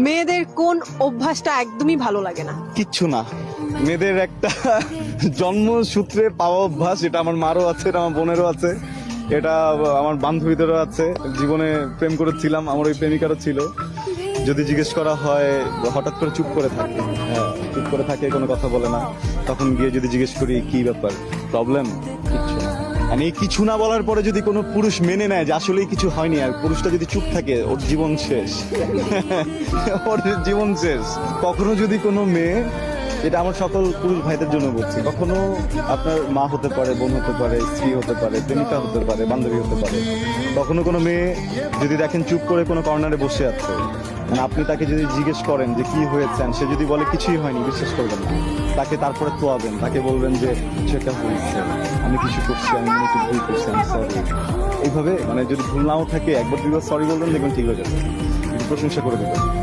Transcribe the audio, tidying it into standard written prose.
মেয়েদের কোন অভ্যাসটা একদমই ভালো লাগে না? কিচ্ছু না, মেয়েদের একটা জন্মসূত্রে পাওয়া অভ্যাস, এটা আমার মারও আছে, এটা আমার বোনেরও আছে, এটা আমার বান্ধবীদেরও আছে। জীবনে প্রেম করেছিলাম, আমার ওই প্রেমিকারও ছিল। যদি জিজ্ঞেস করা হয় হঠাৎ করে চুপ করে থাকে, হ্যাঁ চুপ করে থাকে, কোনো কথা বলে না। তখন গিয়ে যদি জিজ্ঞেস করি কি ব্যাপার, প্রবলেম, কিচ্ছু না। আর এই কিছু না বলার পরে যদি কোনো পুরুষ মেনে নেয় যে আসলেই কিছু হয়নি, আর পুরুষটা যদি চুপ থাকে, ওর জীবন শেষ। ওর জীবন শেষ। কখনো যদি কোনো মেয়ে, এটা আমার সকল পুরুষ ভাইদের জন্য বলছি, কখনো আপনার মা হতে পারে, বোন হতে পারে, স্ত্রী হতে পারে, প্রেমিকা হতে পারে, বান্ধবী হতে পারে, কখনো কোনো মেয়ে যদি দেখেন চুপ করে কোনো কর্নারে বসে আছে, মানে আপনি তাকে যদি জিজ্ঞেস করেন যে কি হয়েছে, সে যদি বলে কিছুই হয়নি, বিশ্বাস করবেন না। তাকে তারপরে তোয়াবেন, তাকে বলবেন যে সেটা হয়েছে, আমি কিছু করছি, আমি একটু ভুল করছি, আমি সরি। এইভাবে মানে যদি ভুল নাও থাকে, একবার দুইবার সরি বলবেন, দেখবেন ঠিক হয়ে যাবে, একটু প্রশংসা করে দেবেন।